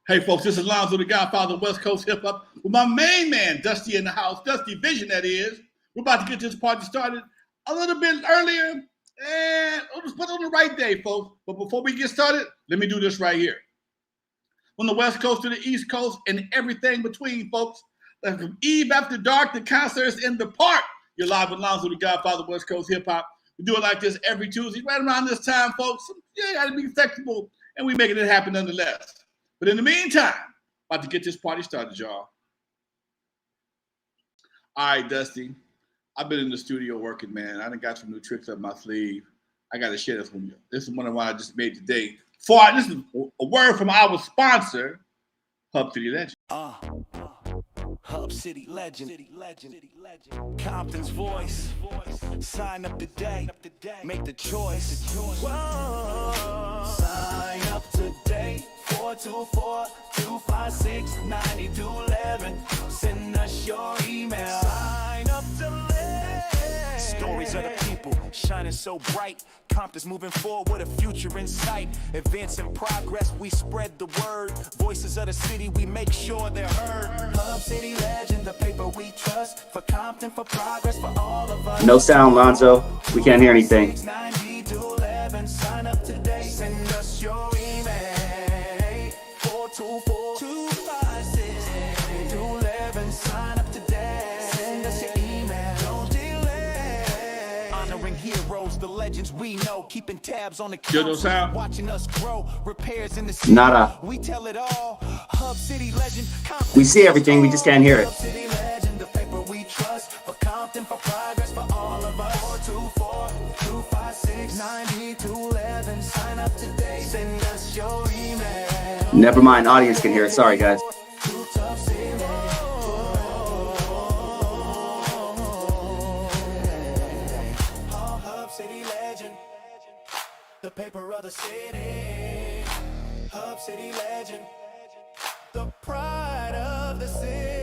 Hey, folks, this is Lonzo, the Godfather of West Coast Hip Hop, with my main man, Dusty, in the house. Dusty Vision, that is. We're about to get this party started a little bit earlier, and let's put it on the right day, folks. But before we get started, let me do this right here. From the West Coast to the East Coast and everything between, folks. Like from Eve After Dark to concerts in the park. You're live with Lonzo, the Godfather of West Coast Hip Hop. We do it like this every Tuesday, right around this time, folks. Yeah, you got to be flexible, and we're making it happen nonetheless. But in the meantime, about to get this party started, y'all. All right, Dusty. I've been in the studio working, man. I done got some new tricks up my sleeve. I got to share this with you. This is one of what I just made today. This is a word from our sponsor, Hub City Legend. Hub City Legend. Compton's voice. Sign up today. Make the choice. Whoa. Sign up today. 424-256-9211. Send us your email. Sign up today. Stories of the people shining so bright. Compton's moving forward with a future in sight. Advancing progress, we spread the word. Voices of the city, we make sure they're heard. Hub City Legend, the paper we trust. For Compton, for progress, for all of us. No sound, Lonzo. We can't hear anything. 9211. Sign up today. Send us your email. 424-256-9211. Sign up today. Send us your email. Don't delay. Honoring heroes, the legends we know. Keeping tabs on the council, watching us grow. Repairs in the city. Nada. We tell it all. Hub City Legend. Compton. We see everything, we just can't hear it. Hub City Legend, the paper we trust. For Compton, for progress, for all of us. 424-256-9211. Sign up today. Send us your email. Never mind, audience can hear it. Sorry, guys. Hub City Legend, the paper of the city. Hub City Legend, the pride of the city.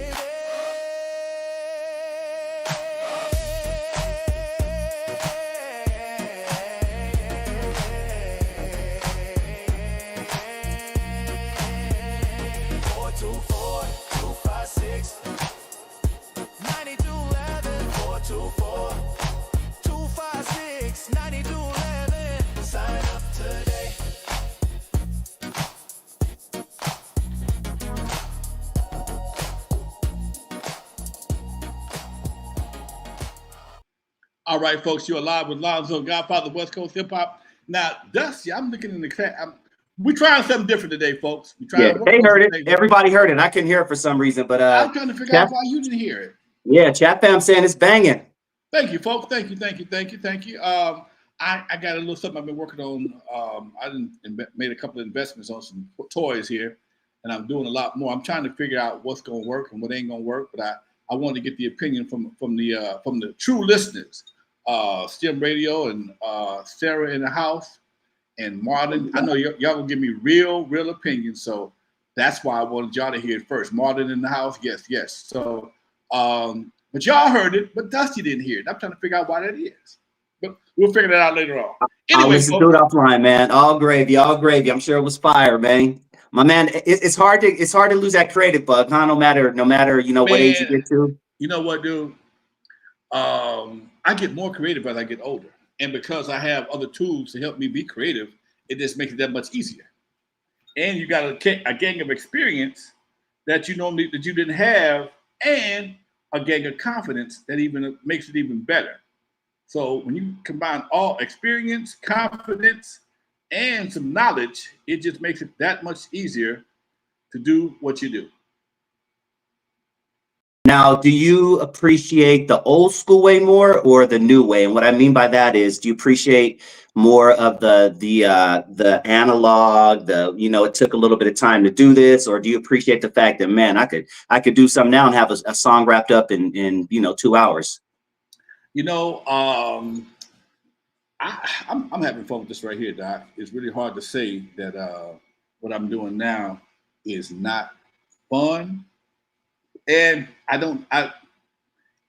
424-256-9211. Sign up today. All right, folks, you're live with Lonzo, Godfather of West Coast Hip Hop. Now, Dusty, I'm looking in the chat. We're trying something different today, folks. Yeah, they heard it. Everybody heard it. I couldn't hear it for some reason, but I'm trying to figure out why you didn't hear it. Yeah, chat fam saying it's banging. Thank you, folks. Thank you. I got a little something I've been working on. I made a couple of investments on some toys here, and I'm doing a lot more. I'm trying to figure out what's going to work and what ain't going to work, but I want to get the opinion from the true listeners. STEM Radio and Sarah in the house and Martin. I know y'all gonna give me real opinions, so that's why I wanted y'all to hear it first. Martin in the house, yes. So, but y'all heard it, but Dusty didn't hear it. I'm trying to figure out why that is, but we'll figure that out later on. Anyway, I'll listen to it offline, man. All gravy. I'm sure it was fire, man. My man, it's hard to lose that creative bug, huh? No matter what age you get to. You know what, dude? I get more creative as I get older. And because I have other tools to help me be creative, it just makes it that much easier. And you got a gang of experience that you didn't have, and a gang of confidence that even makes it even better. So when you combine all experience, confidence, and some knowledge, it just makes it that much easier to do what you do. Now, do you appreciate the old school way more or the new way? And what I mean by that is, do you appreciate more of the analog, it took a little bit of time to do this, or do you appreciate the fact that, man, I could do something now and have a song wrapped up in 2 hours? I'm having fun with this right here, Doc. It's really hard to say that what I'm doing now is not fun. And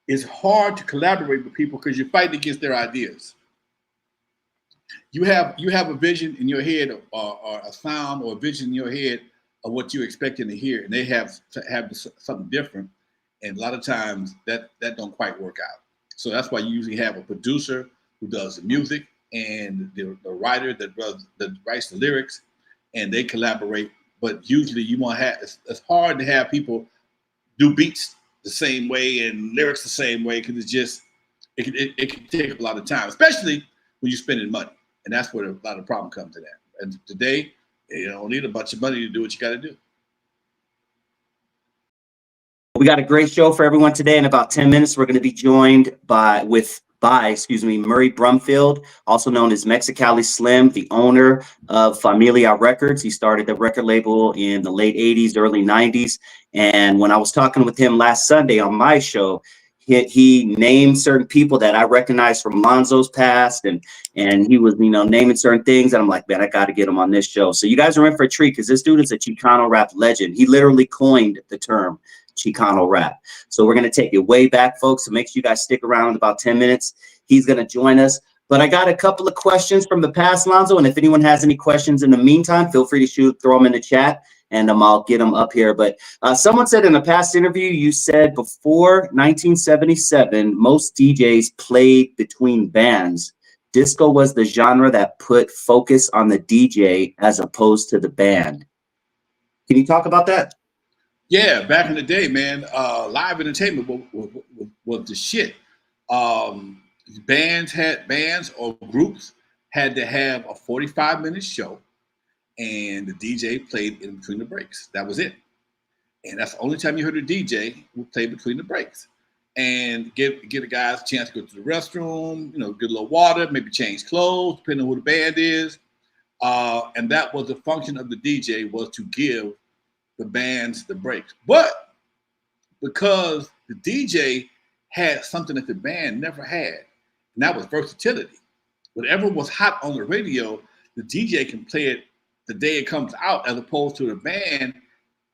it's hard to collaborate with people because you're fighting against their ideas. You have a vision in your head, or a sound or a vision in your head of what you're expecting to hear, and they have to have something different, and a lot of times that don't quite work out. So that's why you usually have a producer who does the music and the writer that writes the lyrics, and they collaborate. But usually you want to have it's hard to have people do beats the same way and lyrics the same way because it can take a lot of time, especially when you're spending money, and that's where a lot of problem comes in that. And today, you don't need a bunch of money to do what you got to do. We got a great show for everyone today. In about 10 minutes, we're going to be joined by Murray Brumfield, also known as Mexicali Slim, the owner of Familia Records. He started the record label in the late 80s, early 90s. And when I was talking with him last Sunday on my show, he named certain people that I recognized from Lonzo's past, and he was, naming certain things. And I'm like, man, I got to get him on this show. So you guys are in for a treat because this dude is a Chicano rap legend. He literally coined the term Chicano rap. So we're going to take it way back, folks. So make sure you guys stick around in about 10 minutes. He's going to join us. But I got a couple of questions from the past, Lonzo. And if anyone has any questions in the meantime, feel free to throw them in the chat, and I'll get them up here. But someone said in a past interview, you said before 1977, most DJs played between bands. Disco was the genre that put focus on the DJ as opposed to the band. Can you talk about that? Yeah, back in the day, man, live entertainment was the shit. Bands or groups had to have a 45-minute show, and the DJ played in between the breaks. That was it. And that's the only time you heard a DJ who played between the breaks. And give the guys a chance to go to the restroom, get a little water, maybe change clothes, depending on who the band is. And that was the function of the DJ, was to give the bands the breaks. But because the DJ had something that the band never had, and that was versatility. Whatever was hot on the radio, the DJ can play it the day it comes out, as opposed to the band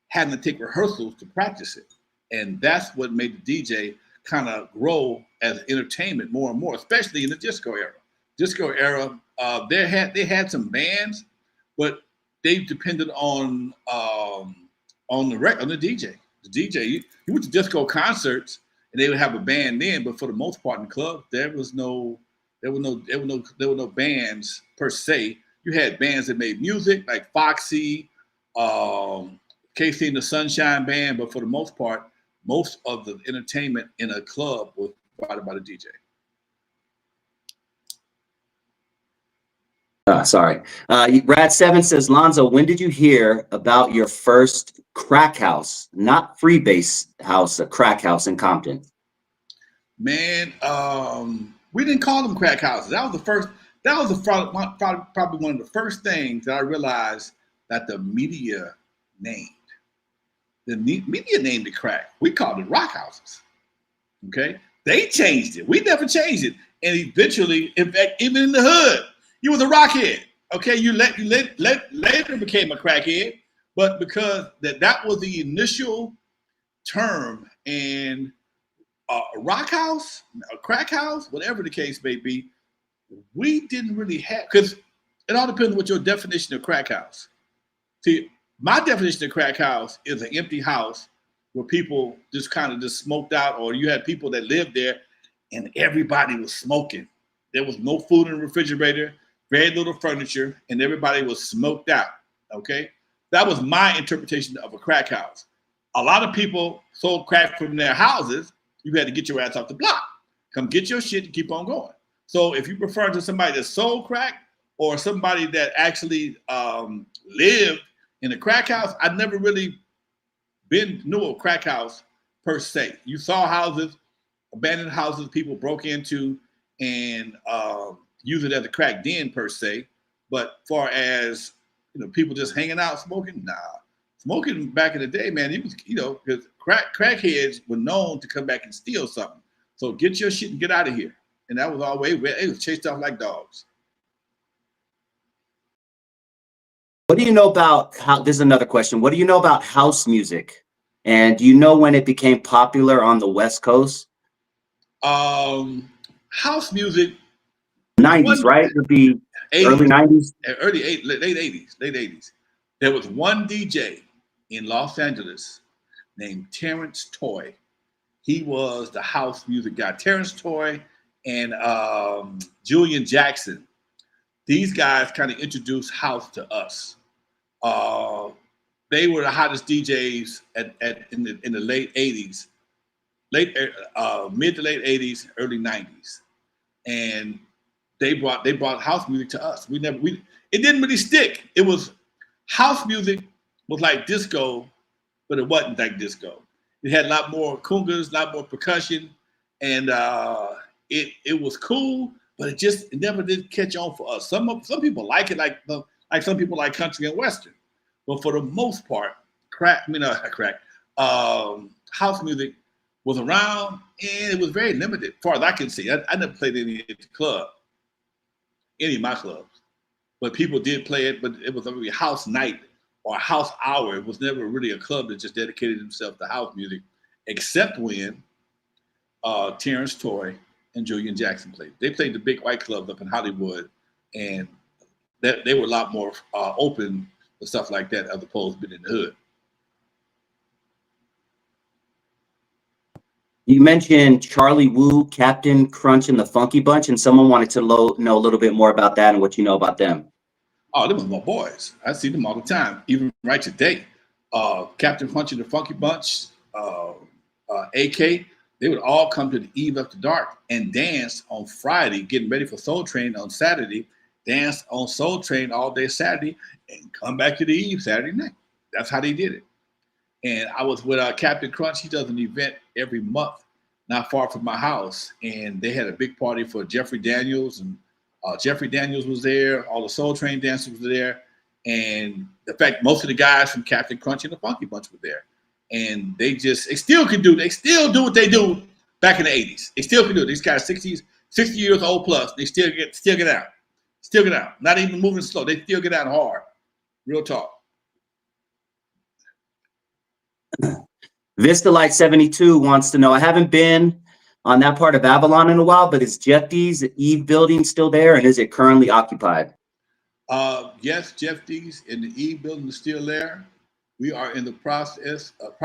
having to take rehearsals to practice it. And that's what made the DJ kind of grow as entertainment more and more, especially in the disco era. They had some bands, but they depended on the DJ. The DJ, you went to disco concerts and they would have a band then, but for the most part in clubs, there were no bands per se. You had bands that made music like Foxy, KC and the Sunshine Band, but for the most part, most of the entertainment in a club was provided by the DJ. Sorry. Brad7 says, Lonzo, when did you hear about your first crack house? Not freebase house, a crack house in Compton. Man, we didn't call them crack houses. That was probably one of the first things that I realized that the media named. The media named it crack. We called it rock houses. Okay? They changed it. We never changed it. And eventually, in fact, even in the hood, you was a rockhead. Okay? You later became a crackhead, but because that was the initial term, and a rock house, a crack house, whatever the case may be, we didn't really have, because it all depends on what your definition of crack house. See, my definition of crack house is an empty house where people just kind of just smoked out, or you had people that lived there and everybody was smoking. There was no food in the refrigerator, very little furniture, and everybody was smoked out, okay? That was my interpretation of a crack house. A lot of people sold crack from their houses. You had to get your ass off the block. Come get your shit and keep on going. So if you refer to somebody that sold crack or somebody that actually lived in a crack house, I've never really knew a crack house per se. You saw houses, abandoned houses, people broke into and use it as a crack den per se. But far as people just hanging out smoking, nah. Smoking back in the day, man, it was, because crackheads were known to come back and steal something. So get your shit and get out of here. And that was always, it was chased off like dogs. What do you know about this is another question. What do you know about house music? And do you know when it became popular on the West Coast? House music. 90s, right? It would be 80s, early 90s? Late 80s. There was one DJ in Los Angeles named Terrence Toy. He was the house music guy. Terrence Toy and Julian Jackson. These guys kind of introduced house to us. Uh, they were the hottest DJs in the late '80s, mid to late '80s, early '90s, and they brought house music to us. It didn't really stick. It was house music was like disco, but it wasn't like disco. It had a lot more congas, a lot more percussion, and it was cool, but it never did catch on for us. Some people like it, like some people like country and western, but for the most part, house music was around, and it was very limited, as far as I can see. I never played any at the club, any of my clubs, but people did play it. But it was a house night or a house hour. It was never really a club that just dedicated themselves to house music, except when Terrence Toy and Julian Jackson played. They played the big white clubs up in Hollywood, and they were a lot more open to stuff like that, as opposed to being in the hood. You mentioned Charlie Wu, Captain Crunch, and the Funky Bunch, and someone wanted to know a little bit more about that and what you know about them. Oh, them were my boys. I see them all the time, even right today. Captain Crunch and the Funky Bunch, AK, they would all come to the Eve After Dark and dance on Friday, getting ready for Soul Train on Saturday, dance on Soul Train all day Saturday, and come back to the Eve Saturday night. That's how they did it. And I was with Captain Crunch. He does an event every month, not far from my house. And they had a big party for Jeffrey Daniels. And Jeffrey Daniels was there. All the Soul Train dancers were there. And in fact, most of the guys from Captain Crunch and the Funky Bunch were there. And they still do what they do back in the 80s. They still can do it. These guys 60 years old plus, they still get out. Still get out. Not even moving slow. They still get out hard. Real talk. Vista Light 72 wants to know, I haven't been on that part of Avalon in a while, but is Jeff D's Eve building still there, and is it currently occupied? Yes, Jeff D's and the Eve building is still there. We are in the process of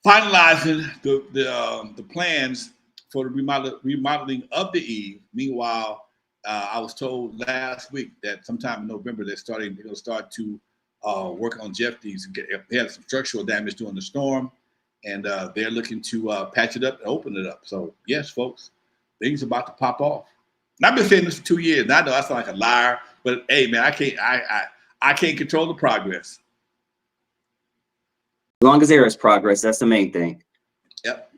finalizing the plans for the remodeling of the Eve. Meanwhile, I was told last week that sometime in November they're going to start to work on Jeff D's. They had some structural damage during the storm, and they're looking to patch it up and open it up. So yes, folks, things are about to pop off. And I've been saying this for 2 years. And I know I sound like a liar, but hey, man, I can't control the progress. As long as there is progress, that's the main thing. Yep.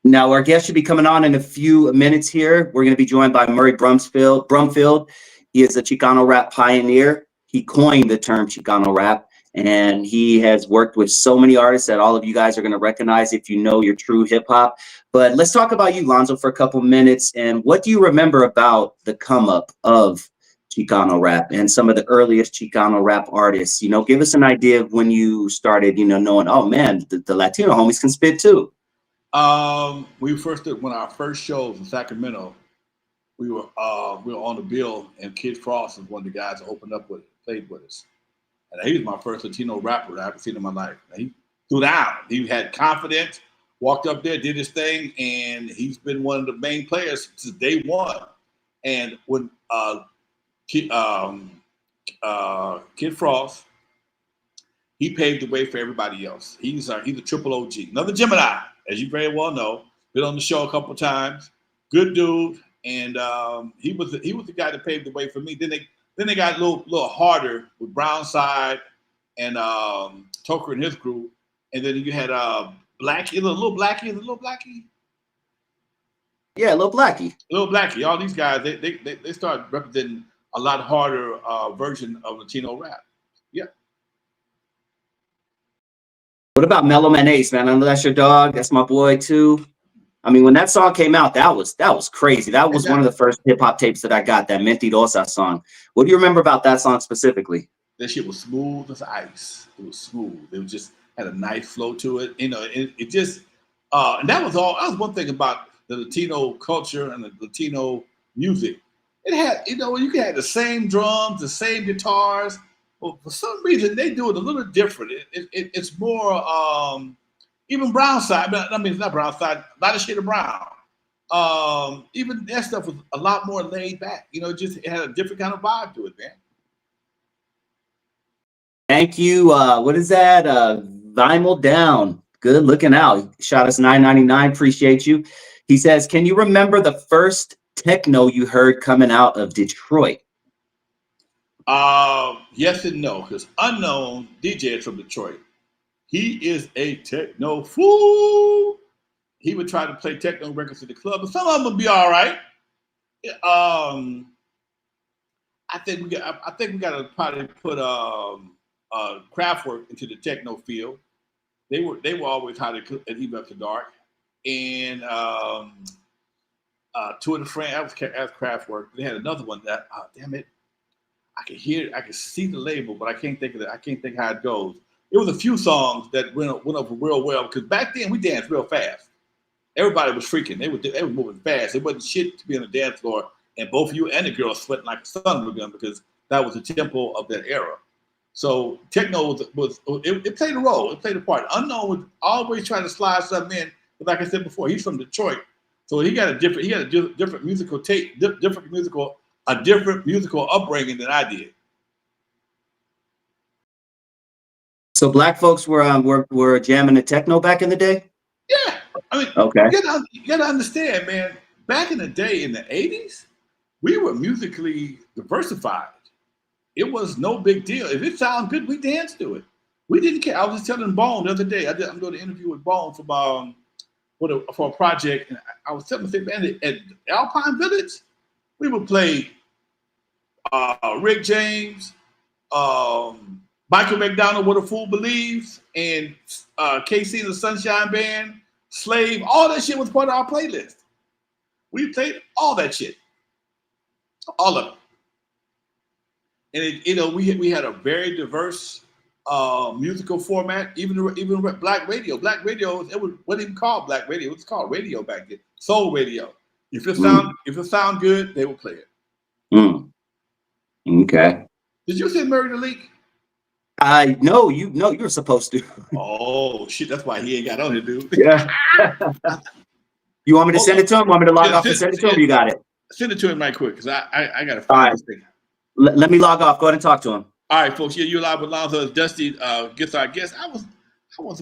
Now, our guest should be coming on in a few minutes here. We're going to be joined by Murray Brumfield. He is a Chicano rap pioneer. He coined the term Chicano rap, and he has worked with so many artists that all of you guys are going to recognize if you know your true hip hop. But let's talk about you, Lonzo, for a couple minutes. And what do you remember about the come up of Chicano rap and some of the earliest Chicano rap artists? You know, give us an idea of when you started, knowing, oh man, the Latino homies can spit too. We first did one of our first shows in Sacramento. We were on the bill, and Kid Frost was one of the guys that opened up with, played with us. And he was my first Latino rapper that I've ever seen in my life. And he threw down. He had confidence, walked up there, did his thing, and he's been one of the main players since day one. And when Kid Frost, he paved the way for everybody else. He's a triple OG. Another Gemini, as you very well know. Been on the show a couple of times. Good dude. And he was the guy that paved the way for me. Then they got a little harder with Brownside and Toker and his group. And then you had Blackie, little Blackie. Yeah, Lil Blackie. Lil Blackie. All these guys, they started representing a lot harder version of Latino rap. Yeah. What about Mellow Man Ace, man? I know that's your dog. That's my boy too. I mean, when that song came out, that was crazy. That was one of the first hip hop tapes that I got, that Mentirosa song. What do you remember about that song specifically? That shit was smooth as ice. It was smooth. It was just had a nice flow to it. It just and that was all. That was one thing about the Latino culture and the Latino music. It had, you could have the same drums, the same guitars, Well, for some reason, they do it a little different. It's more even brown side. I mean, it's not brown side. A lot of shade of brown. Even that stuff was a lot more laid back. You know, just it had a different kind of vibe to it, man. Thank you. What is that? Vinyl Down. Good looking out. Shot us $9.99. Appreciate you. He says, can you remember the first techno you heard coming out of Detroit? Yes and no, because Unknown DJ is from Detroit. He is a techno fool. He would try to play techno records at the club, but some of them would be all right. I think we got to probably put Kraftwerk into the techno field. They were always hot at Even After Dark, and Two of the Friends. That was Kraftwerk. They had another one that damn it, I could hear it, I could see the label, but I can't think of it. I can't think how it goes. It was a few songs that went over real well because back then we danced real fast. Everybody was freaking. They were moving fast. It wasn't shit to be on the dance floor and both you and the girls sweating like a son of a gun because that was the tempo of that era. So techno it played a role. It played a part. Unknown would always try to slide something in. But like I said before, he's from Detroit, so he got a different musical tape, different musical upbringing than I did. So black folks were jamming the techno back in the day? Yeah. I mean, okay. You gotta understand, man, back in the day in the 80s, we were musically diversified. It was no big deal. If it sounded good, we danced to it. We didn't care. I was just telling Bone the other day, I'm doing an interview with Bone for a project, and I was telling him, man, at Alpine Village, we would play Rick James, Michael McDonald, What a Fool Believes, and KC and the Sunshine Band, Slave. All that shit was part of our playlist. We played all that shit, all of it. And we had a very diverse musical format. Even black radio. Black radio, it wasn't even called black radio. It was called radio back then. Soul radio. If it sound good, they would play it. Okay. Did you say Murray the Leak? No, you're supposed to. Oh shit, that's why he ain't got on it, dude. Yeah. You want me to send it to him? Want me to log off and send it to him? You got it. Send it to him right quick, because I gotta find this thing. Let me log off. Go ahead and talk to him. All right, folks. Yeah, you're live with Lonzo. Dusty gets our guest. I was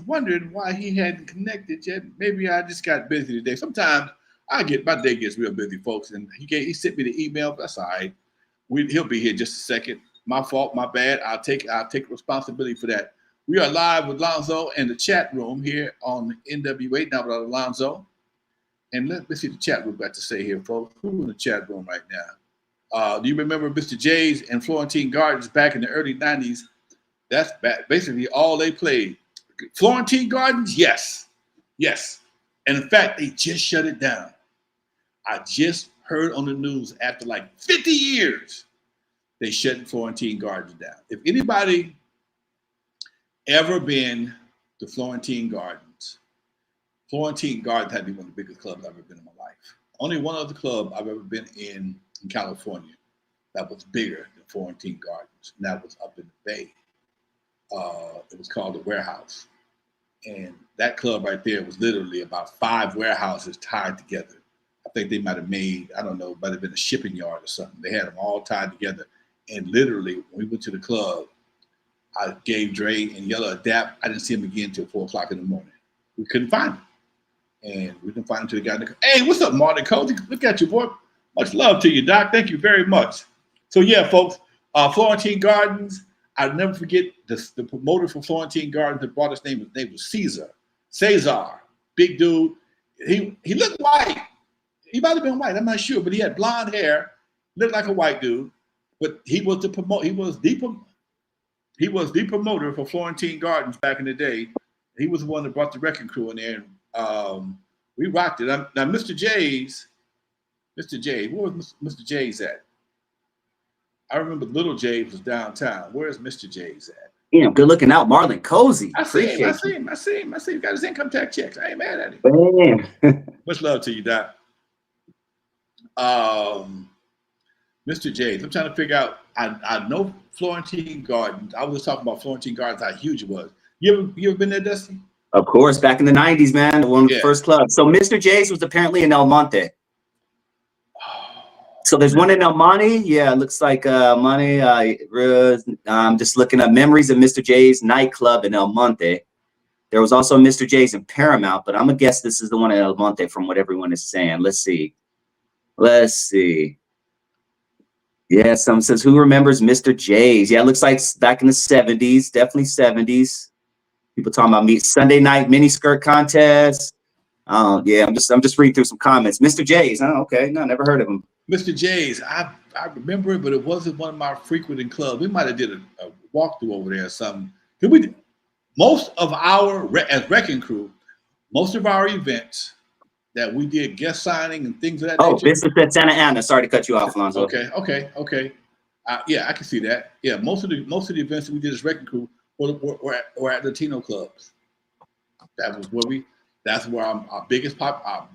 wondering why he hadn't connected yet. Maybe I just got busy today. Sometimes my day gets real busy, folks. And he sent me the email. That's all right. He'll be here just a second. My fault. My bad. I'll take responsibility for that. We are live with Lonzo in the chat room here on N.W.A. Now with Lonzo. And let's see the chat room got to say here, folks. Who's in the chat room right now? Do you remember Mr. J's and Florentine Gardens back in the early 90s? That's basically all they played. Florentine Gardens, yes. And in fact, they just shut it down. I just heard on the news after like 50 years, they shut Florentine Gardens down. If anybody ever been to Florentine Gardens had to be one of the biggest clubs I've ever been in my life. Only one other club I've ever been in California that was bigger than Florentine Gardens, and that was up in the Bay. It was called the Warehouse, and that club right there was literally about 5 warehouses tied together. I think they might have made, I don't know, might have been a shipping yard or something. They had them all tied together, and literally when we went to the club, I gave Dre and Yellow a dap. I didn't see him again until 4 o'clock in the morning. We couldn't find him, and we didn't find him until the guy in the car. Hey, what's up, Martin Cozy? Look at you, boy. Much love to you, Doc. Thank you very much. So yeah, folks, Florentine Gardens. I'll never forget the promoter for Florentine Gardens that brought his name. His name was Cesar, big dude. He looked white. He might have been white. I'm not sure, but he had blonde hair. Looked like a white dude. But he was the promoter for Florentine Gardens back in the day. He was the one that brought the wrecking crew in there. And, we rocked it. Now, Mr. J, where was Mr. J's at? I remember Little J was downtown. Where's Mr. J's at? Damn, good looking out, Marlon Cozy. I see him. Got his income tax checks. I ain't mad at him. Much love to you, Doc. Mr. Mr. J's. I'm trying to figure out. I know Florentine Gardens. I was just talking about Florentine Gardens, how huge it was. You ever been there, Dusty? Of course, back in the 90s, man, one of the Yeah. first clubs. So Mr. J's was apparently in El Monte. So there's one in El Monte. Yeah, it looks like Monte. I'm just looking up memories of Mr. J's nightclub in El Monte. There was also Mr. J's in Paramount, but I'm gonna guess this is the one in El Monte from what everyone is saying. Let's see. Let's see. Yeah, someone says, who remembers Mr. J's? Yeah, it looks like back in the 70s, definitely 70s. People talking about Sunday night mini skirt contest. Yeah, I'm just reading through some comments. Mr. J's. Oh, okay. No, never heard of him. Mr. J's. I remember it, but it wasn't one of my frequenting clubs. We might have did a walkthrough over there or something. Most of our, as Wrecking Crew, most of our events that we did guest signing and things of that nature. Business at Santa Ana. Sorry to cut you off, Alonzo. Okay. Yeah, I can see that. Yeah, most of the events that we did as Wrecking Crew were at Latino clubs. That's where our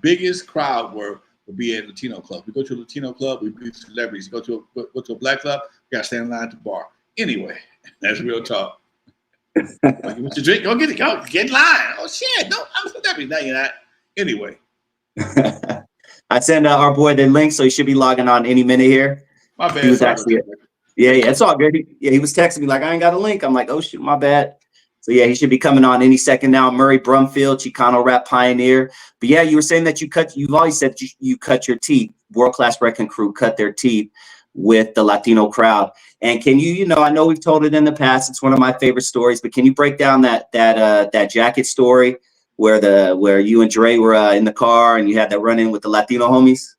biggest crowd would be at Latino club. We go to a Latino club, we be celebrities. Go to a black club, we gotta stand in line at the bar. Anyway, that's real talk. Like, you want your drink? Go get in line. Oh shit, no, I'm a celebrity. No, you're not. Anyway. I sent our boy the link, so he should be logging on any minute here. My bad. He was actually, yeah, it's all good. He was texting me like, I ain't got a link. I'm like, oh shoot, my bad. So yeah, he should be coming on any second now. Murray Brumfield, Chicano rap pioneer. But yeah, you were saying that you've always said you cut your teeth. World-class Wrecking Crew cut their teeth with the Latino crowd. And can you, I know we've told it in the past. It's one of my favorite stories. But can you break down that jacket story where you and Dre were in the car and you had that run-in with the Latino homies?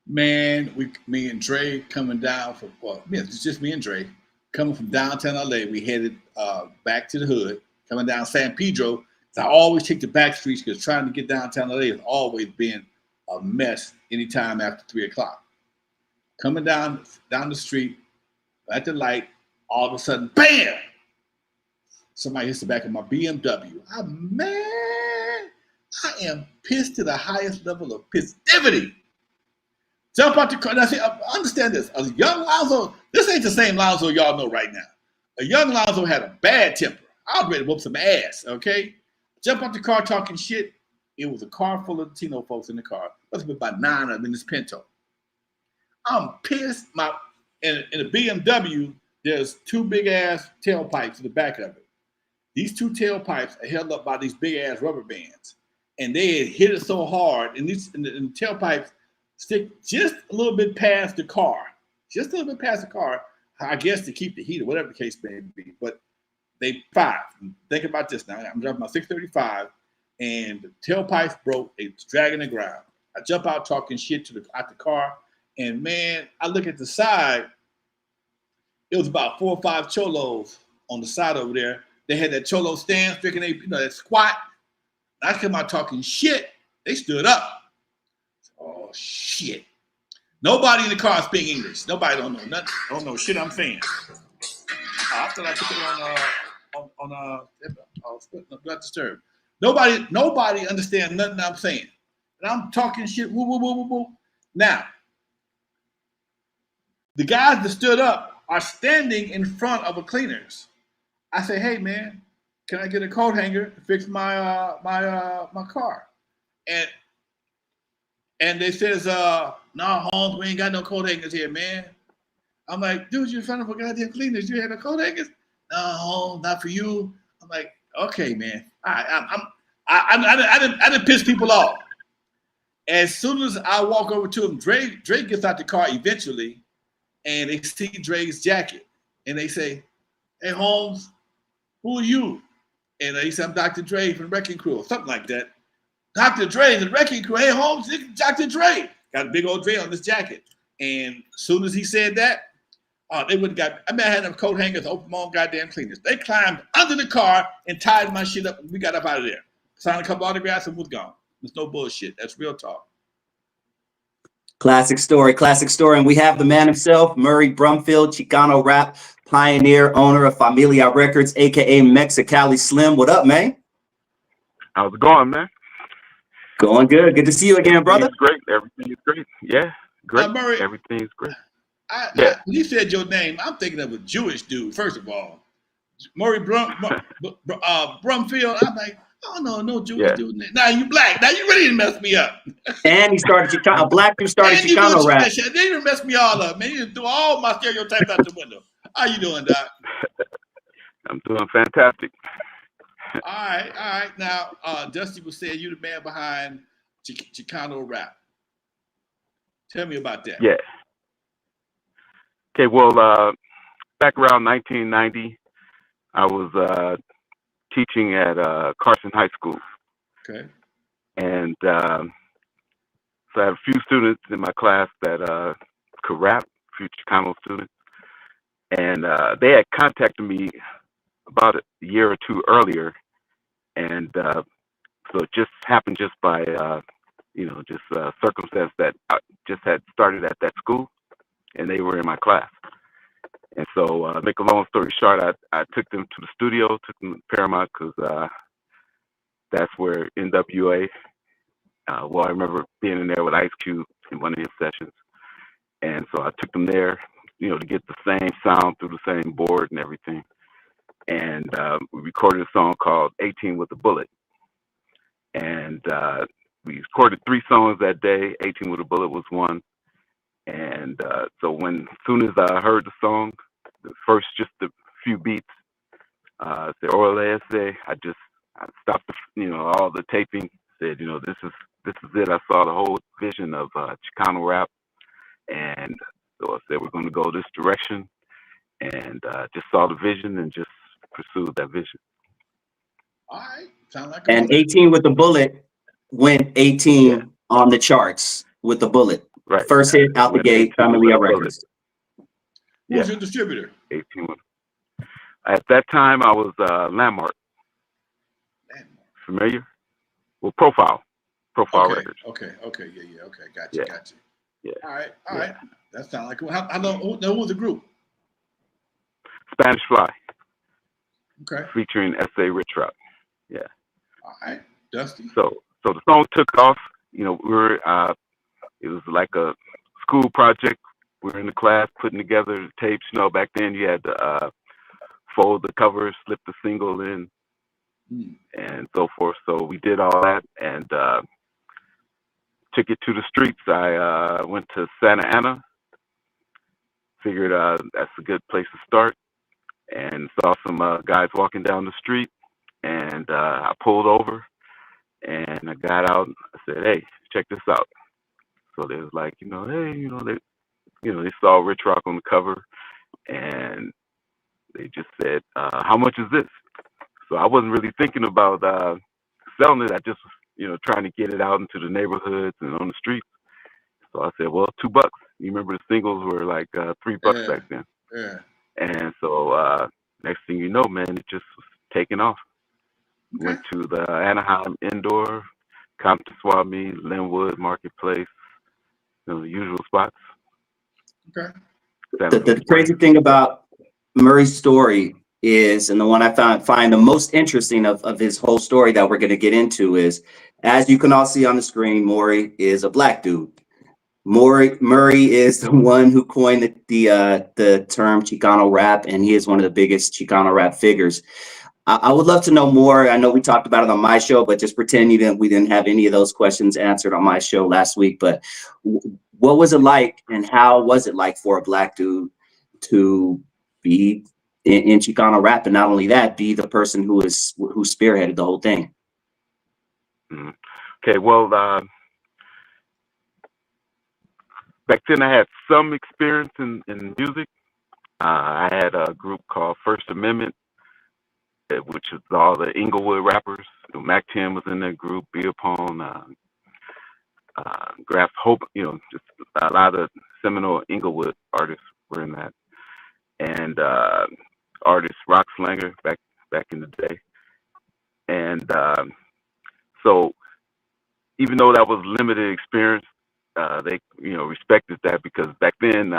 Man, me and Dre coming down it's just me and Dre coming from downtown LA. We headed back to the hood, coming down San Pedro. So I always take the back streets because trying to get downtown LA has always been a mess anytime after 3 o'clock. Coming down the street at the light, all of a sudden, bam! Somebody hits the back of my BMW. I am pissed to the highest level of pissivity. Jump out the car. Now, see, understand this. A young Lonzo, this ain't the same Lonzo y'all know right now. A young Lonzo had a bad temper. I was ready to whoop some ass, okay? Jump out the car talking shit. It was a car full of Latino folks in the car. Must have been about 9 of them in this Pinto. I'm pissed. In a BMW, there's 2 big-ass tailpipes in the back of it. These 2 tailpipes are held up by these big-ass rubber bands. And they had hit it so hard, and the tailpipes stick just a little bit past the car. Just a little bit past the car, I guess to keep the heat or whatever the case may be. But they five. Think about this now. I'm driving my 635, and the tailpipes broke. It's dragging the ground. I jump out talking shit out the car, and man, I look at the side. It was about 4 or 5 cholos on the side over there. They had that cholo stand, freaking that squat. I come out talking shit. They stood up. Oh shit! Nobody in the car speak English. Nobody don't know nothing. Don't know shit I'm saying. I thought I put it on not disturb. Nobody understand nothing I'm saying. And I'm talking shit. Woo, woo, woo, woo, woo. Now, the guys that stood up are standing in front of a cleaners. I say, hey man, can I get a coat hanger to fix my my car? And they says, no, Holmes, we ain't got no coat hangers here, man. I'm like, dude, you're in front of a goddamn cleaners. You had no coat hangers? No, Holmes, not for you. I'm like, okay, man. I didn't piss people off. As soon as I walk over to him, Dre gets out the car eventually, and they see Dre's jacket, and they say, hey, Holmes, who are you? And he said, I'm Dr. Dre from Wrecking Crew, or something like that. Dr. Dre, the Wrecking Crew. Hey, Holmes, Dr. Dre. Got a big old Dre on this jacket. And as soon as he said that, they wouldn't got, I had them coat hangers, open my own goddamn cleaners. They climbed under the car and tied my shit up, and we got up out of there. Signed a couple autographs and was gone. There's no bullshit. That's real talk. Classic story. And we have the man himself, Murray Brumfield, Chicano rap pioneer, owner of Familia Records, aka Mexicali Slim. What up, man? How's it going, man? Going good. Good to see you again, brother. Great. Everything is great. Yeah, great. Murray, everything's great. When you said your name, I'm thinking of a Jewish dude. First of all, Murray Brumfield. I'm like, oh no Jewish dude. Now you black. Now you really didn't mess me up. And he started Chicano. A black dude started And you doing Chicano rap. shit. They didn't mess me all up, man. You threw all my stereotypes out the window. How you doing, Doc? I'm doing fantastic. All right. Now, Dusty was saying you the man behind Chicano rap. Tell me about that. Yeah. Okay, well, back around 1990, I was teaching at Carson High School. Okay. And so I had a few students in my class that could rap, a few Chicano students. And they had contacted me about a year or two earlier. And so it just happened just by, circumstance that I just had started at that school, and they were in my class. And so, make a long story short, I took them to the studio, took them to Paramount, because that's where N.W.A. I remember being in there with Ice Cube in one of his sessions. And so I took them there, to get the same sound through the same board and everything. And we recorded a song called 18 with a Bullet. And we recorded 3 songs that day. 18 with a Bullet was one. And so as soon as I heard the song, just a few beats, the oral essay, I stopped, all the taping. Said, this is it. I saw the whole vision of Chicano rap, and so I said we're going to go this direction, and just saw the vision and just pursued that vision. All right, sound like. And 18 with the Bullet went 18 on the charts with the Bullet. Right. First hit out the gate, FAMILIA Records. Who was your distributor? 18. At that time, I was Landmark. Familiar? Well, Profile Records. Okay, yeah, okay, got you. Yeah. All right. That sounds like who was the group? Spanish Fly. Okay. Featuring S.A. Rich Rock. Yeah. All right, Dusty. So the song took off. We were it was like a school project. We were in the class putting together the tapes. Back then you had to fold the cover, slip the single in, and so forth. So we did all that and took it to the streets. I went to Santa Ana. Figured that's a good place to start, and saw some guys walking down the street, and I pulled over, and I got out. I said, "Hey, check this out." So they was like, hey, they saw Rich Rock on the cover, and they just said, "How much is this?" So I wasn't really thinking about selling it. I just was, trying to get it out into the neighborhoods and on the streets. So I said, "Well, $2." You remember the singles were like $3 back then. Yeah. And so next thing you know, man, it just was taking off. Okay. Went to the Anaheim Indoor, Compton Swap Meet, Linwood Marketplace, the usual spots. Okay. The crazy thing about Murray's story is, and the one I find the most interesting of his whole story that we're going to get into is, as you can all see on the screen, Maury is a black dude. Murray is the one who coined the term Chicano rap, and he is one of the biggest Chicano rap figures. I would love to know more. I know we talked about it on my show, but just pretend we didn't have any of those questions answered on my show last week. But what was it like, and how was it like for a black dude to be in Chicano rap, and not only that, be the person who spearheaded the whole thing? Okay, well, back then I had some experience in music. I had a group called First Amendment, which is all the Inglewood rappers. Mac 10 was in that group, Beerpone, Graf Hope, just a lot of seminal Inglewood artists were in that. And artists, Rock Slanger, back in the day. And so even though that was limited experience, they respected that, because back then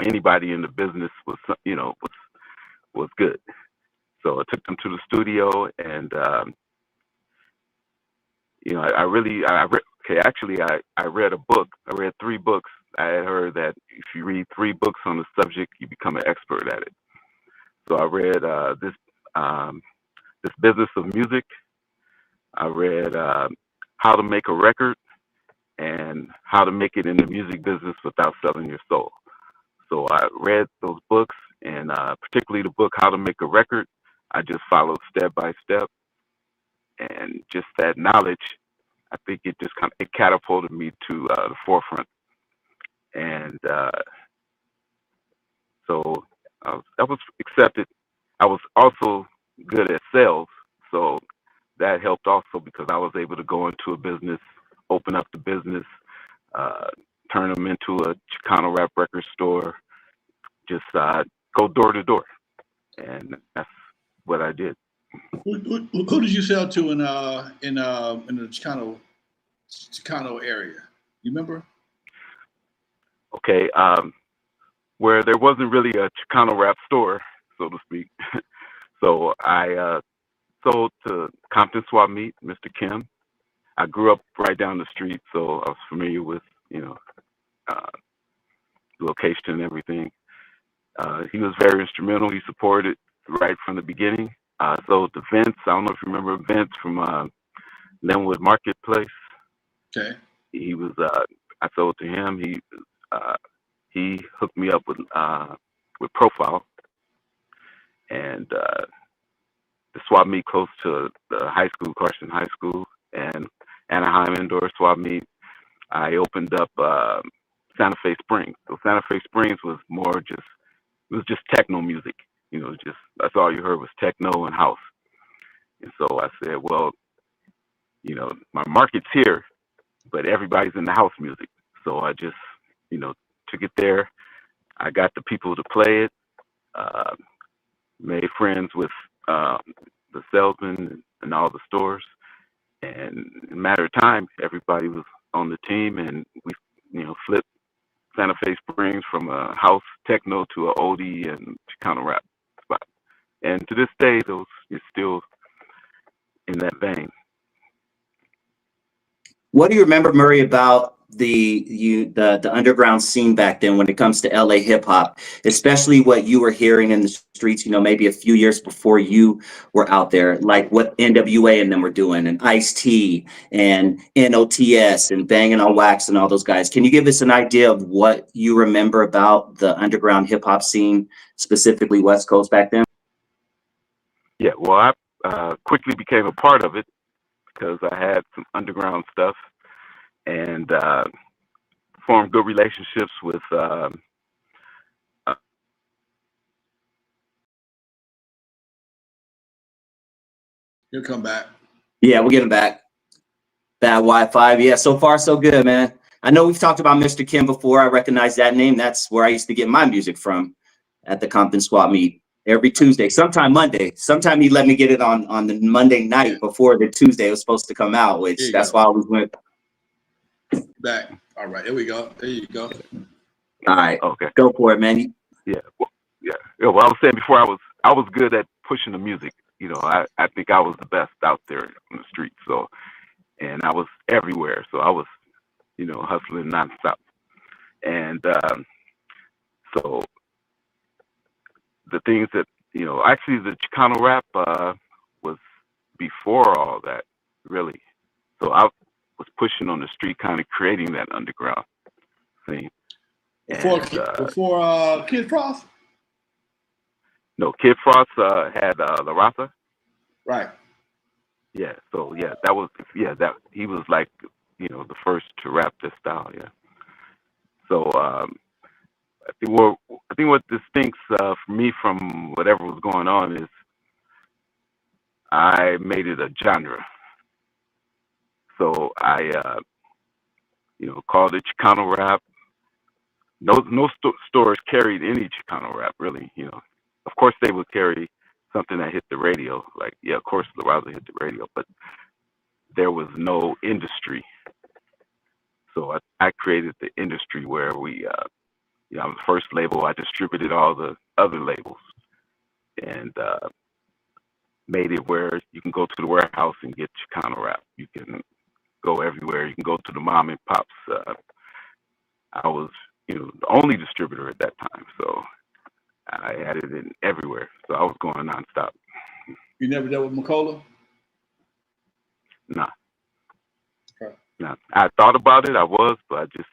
anybody in the business was good. So I took them to the studio, and I read a book. I read 3 books I had heard that if you read 3 books on the subject, you become an expert at it. So I read this Business of Music. I read How to Make a Record and How to Make it in the Music Business Without Selling Your Soul. So I read those books, and particularly the book How to Make a Record, I just followed step by step, and just that knowledge, I think it just it catapulted me to the forefront. And so I was accepted. I was also good at sales, so that helped also because I was able to go into a business, open up the business, turn them into a Chicano rap record store, just go door to door, and that's what I did. Who did you sell to in the Chicano area? You remember? Okay, where there wasn't really a Chicano rap store, so to speak. So I sold to Compton Swap Meet, Mr. Kim. I grew up right down the street, so I was familiar with, the location and everything. He was very instrumental. He supported right from the beginning. So to Vince, I don't know if you remember Vince from Linwood Marketplace. Okay. He was. I sold to him. He hooked me up with Profile, and the swap meet close to the high school, Carson High School, and Anaheim Indoor Swap Meet. I opened up Santa Fe Springs. So Santa Fe Springs was more just, it was just techno music. Just that's all you heard was techno and house. And so I said, well, my market's here, but everybody's in the house music. So I just, took it there. I got the people to play it, made friends with the salesmen and all the stores. And in a matter of time, everybody was on the team, and we, flipped Santa Fe Springs from a house techno to a oldie and Chicano rap spot. And to this day, those is still in that vein. What do you remember, Murray, about the underground scene back then when it comes to LA hip hop, especially what you were hearing in the streets, maybe a few years before you were out there, like what N.W.A. and them were doing, and Ice-T and NOTS and Banging on Wax and all those guys? Can you give us an idea of what you remember about the underground hip hop scene, specifically West Coast back then? Yeah, well, I quickly became a part of it because I had some underground stuff and formed good relationships with He'll come back. Yeah, we'll get him back. Bad Wi-Fi. Yeah, so far so good, man. I know we've talked about Mr. Kim before. I recognize that name. That's where I used to get my music from at the Compton Swap Meet every Tuesday, sometime Monday. Sometime he let me get it on the Monday night before the Tuesday was supposed to come out, which that's why I always went back. All right, here we go. There you go. All right, okay, go for it, man. Yeah, well, well, I was saying before, I was good at pushing the music. I think I was the best out there on the street. So, and I was everywhere. So I was, hustling nonstop. And so the things that, actually the Chicano rap was before all that, really. So I was pushing on the street, kind of creating that underground thing. Before Kid Frost? No, Kid Frost had La Raza. Right. Yeah. So yeah, that he was like, the first to rap this style. Yeah. So I think what distincts for me from whatever was going on is I made it a genre. So I called it Chicano rap. No stores carried any Chicano rap, really. Of course they would carry something that hit the radio. Like, yeah, of course La Raza hit the radio, but there was no industry. So I created the industry where we, I'm the first label. I distributed all the other labels and made it where you can go to the warehouse and get Chicano rap. You can go everywhere. You can go to the mom and pops I was, the only distributor at that time. So I had it in everywhere. So I was going nonstop. You never dealt with Macola? Nah. Okay. Nah. I thought about it. I was, but I just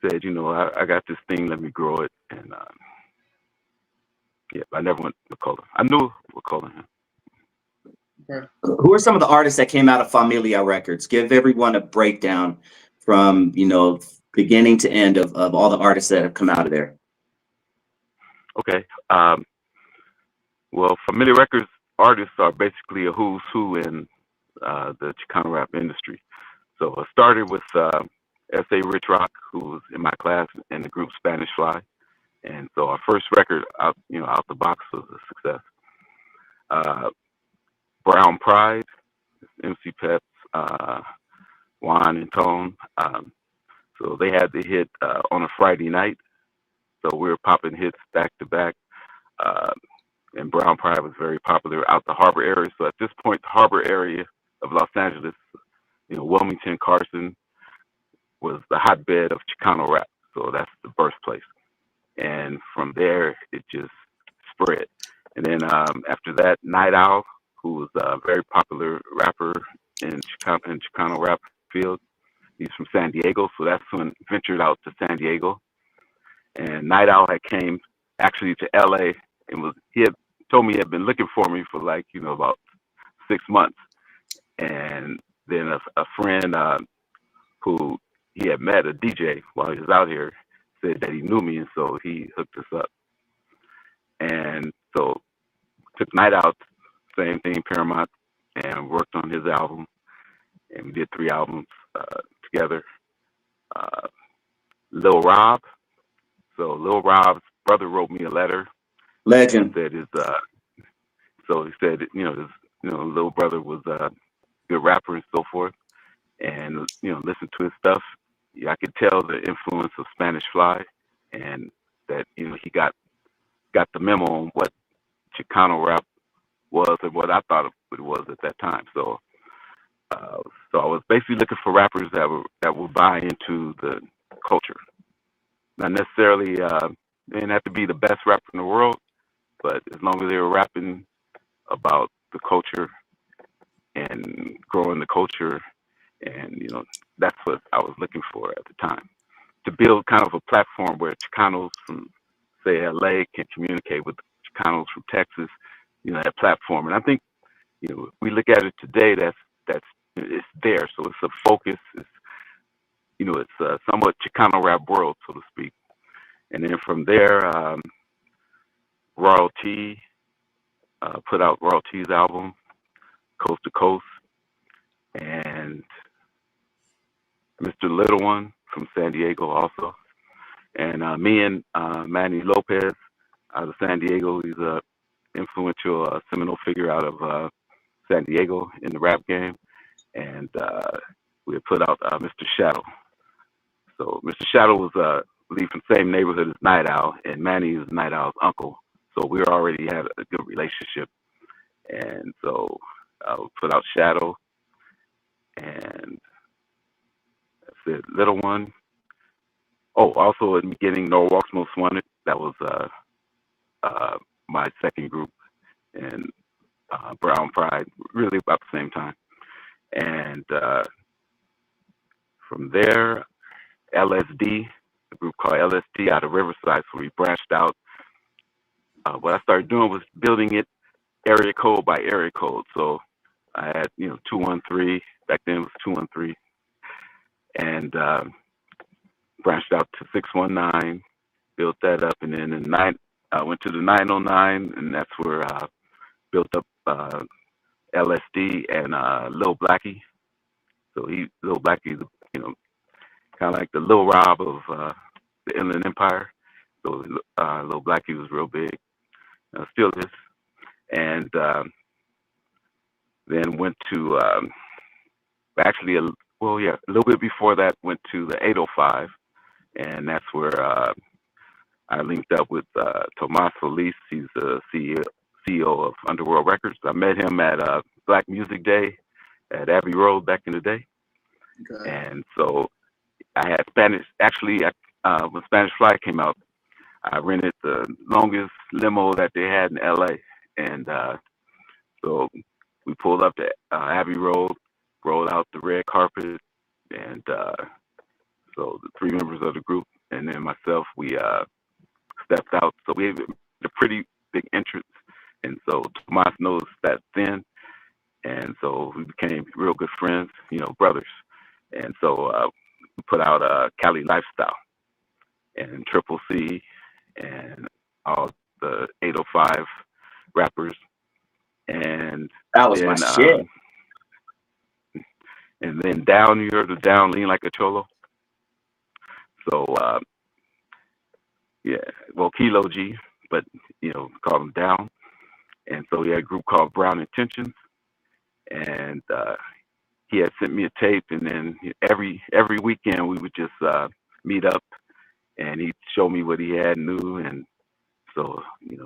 said, I got this thing. Let me grow it. And yeah, I never went to Macola. I knew Macola. Okay. Who are some of the artists that came out of Familia Records? Give everyone a breakdown from, beginning to end of all the artists that have come out of there. Okay. Well, Familia Records artists are basically a who's who in the Chicano rap industry. So I started with S.A. Rich Rock, who was in my class in the group Spanish Fly. And so our first record out the box was a success. Brown Pride, MC Peps, Juan and Tone. So they had the hit on a Friday night. So we were popping hits back to back. And Brown Pride was very popular out the harbor area. So at this point, the harbor area of Los Angeles, Wilmington, Carson, was the hotbed of Chicano rap. So that's the birthplace. And from there, it just spread. And then after that, Night Owl, who was a very popular rapper in Chicano rap field. He's from San Diego, so that's when ventured out to San Diego. And Night Owl had came actually to LA and he had told me he had been looking for me for about 6 months. And then a friend who he had met, a DJ, while he was out here, said that he knew me, and so he hooked us up. And so took Night Out, same thing, Paramount, and worked on his album. And we did 3 albums together. Lil Rob. So Lil Rob's brother wrote me a letter. Legend. Said so he said, his little brother was a good rapper and so forth. And, listen to his stuff. Yeah, I could tell the influence of Spanish Fly, and that, he got the memo on what Chicano rap was and what I thought it was at that time. So I was basically looking for rappers that would buy into the culture. Not necessarily, they didn't have to be the best rapper in the world, but as long as they were rapping about the culture and growing the culture, and that's what I was looking for at the time, to build kind of a platform where Chicanos from, say, LA can communicate with Chicanos from Texas, that platform. And I think, we look at it today, that's it's there. So it's a focus. It's a somewhat Chicano rap world, so to speak. And then from there, Royalty put out Royalty's album, Coast to Coast, and Mr. Little One from San Diego also. And me and Manny Lopez out of San Diego. He's a influential seminal figure out of San Diego in the rap game. And we had put out Mr. Shadow. So Mr. Shadow was from the same neighborhood as Night Owl, and Manny is Night Owl's uncle. So we already had a good relationship. And so we put out Shadow, and that's it. Little One. Oh, also in the beginning, No Walks Most Wanted. That was my second group, and Brown Pride, really about the same time. And from there, LSD, a group called LSD out of Riverside, so we branched out. What I started doing was building it area code by area code. So I had, 213, back then it was 213, and branched out to 619, built that up, and then I went to the 909, and that's where I built up LSD and Lil Blackie. So Lil Blackie, kind of like the Lil Rob of the Inland Empire. So Lil Blackie was real big, still is. And then went to actually a little bit before that, went to the 805, and that's where I linked up with Tomas Solis. He's the CEO of N.W.A Records. I met him at Black Music Day at Abbey Road back in the day. Okay. And so I had Spanish. Actually, when Spanish Fly came out, I rented the longest limo that they had in LA, and so we pulled up to Abbey Road, rolled out the red carpet, and so the three members of the group and then myself, we stepped out. So we had a pretty big entrance, and so Tomas knows that then, and so we became real good friends, you know, brothers. And so we put out Cali Lifestyle and Triple C and all the 805 rappers, and That was my then shit. and then Down, you heard of Down, Lean Like a Cholo. So yeah, well, Kilo G, but you know, call him Down. And so he had a group called Brown Intentions, and he had sent me a tape, and then every weekend we would just meet up, and he'd show me what he had new, and so you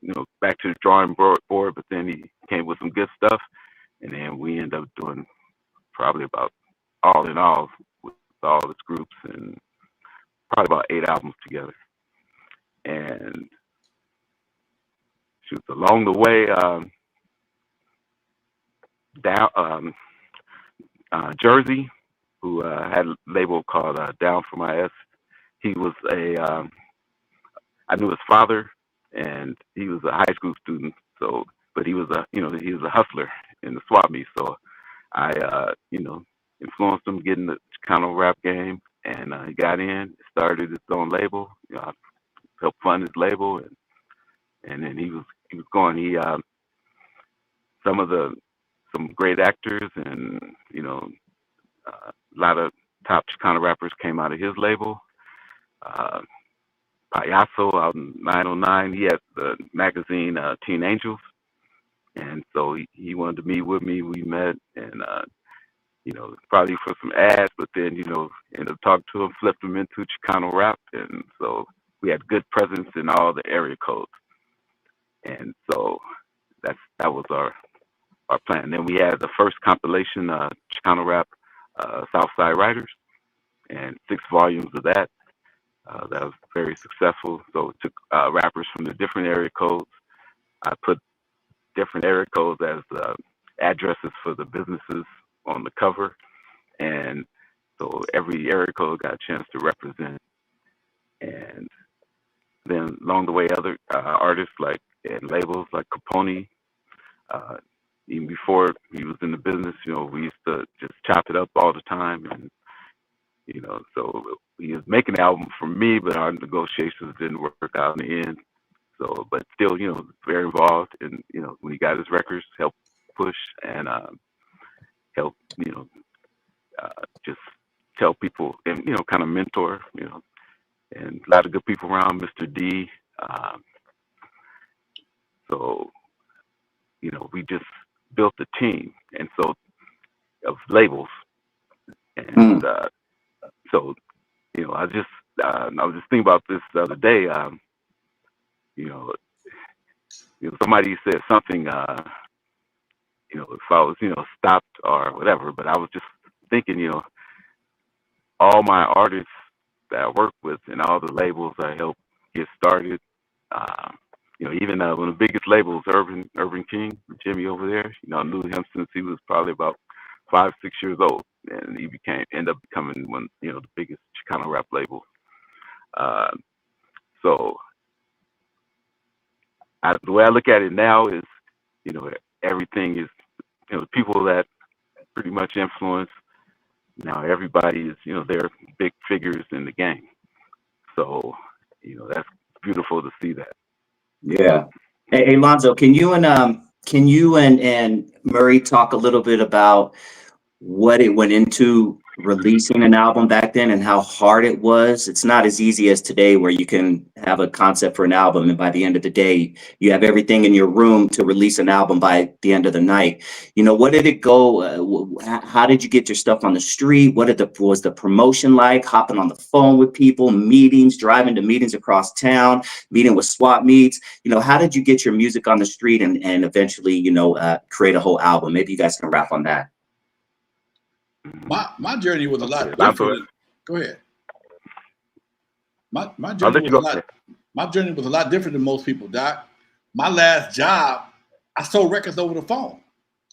know, back to the drawing board. But then he came with some good stuff, and then we ended up doing probably about all in all with all his groups, and probably about 8 albums together. And shoot, along the way, down Jersey, who had a label called Down for My S. He was I knew his father, and he was a high school student. So, but he was he was a hustler in the swap meet. So I, influenced him getting the Chicano rap game, and he got in, started his own label. You know, I helped fund his label, and then he was going. He some great actors, and a lot of top Chicano rappers came out of his label. Payaso out in 909, he had the magazine Teen Angels, and so he wanted to meet with me. We met, and probably for some ads, but then ended up talking to him, flipped him into Chicano rap, and so we had good presence in all the area codes, and so that was our plan. Then we had the first compilation, Chicano rap, Southside Writers, and 6 volumes of that. That was very successful. So it took rappers from the different area codes. I put different area codes as addresses for the businesses on the cover, and so every area code got a chance to represent. And then along the way, other artists and labels like Capone, even before he was in the business, we used to just chop it up all the time, and so he was making an album for me, but our negotiations didn't work out in the end. So, but still, very involved, and when he got his records, helped push and help, just tell people and kind of mentor, and a lot of good people around, Mr. D. So, we just built a team, and so of labels, and so I was just thinking about this the other day. Somebody said something. If I was stopped or whatever, but I was just thinking, all my artists that I work with and all the labels I helped get started. Even one of the biggest labels, Urban King, Jimmy over there. I knew him since he was probably about 5, 6 years old, and he ended up becoming one, the biggest Chicano rap labels. So the way I look at it now is, everything is, the people that pretty much influence. Now everybody is, they're big figures in the game. So, that's beautiful to see that. Yeah. Hey, Lonzo, can you and Murray talk a little bit about what it went into releasing an album back then and how hard it was? It's not as easy as today, where you can have a concept for an album and by the end of the day you have everything in your room to release an album by the end of the night. What did it go? How did you get your stuff on the street? Was the promotion like? Hopping on the phone with people, meetings, driving to meetings across town, meeting with swap meets? How did you get your music on the street and eventually create a whole album? Maybe you guys can wrap on that. My journey was a Okay, lot Lonzo, different. Go ahead. My I'll journey let you was a go. lot. My journey was a lot different than most people, Doc. My last job, I sold records over the phone.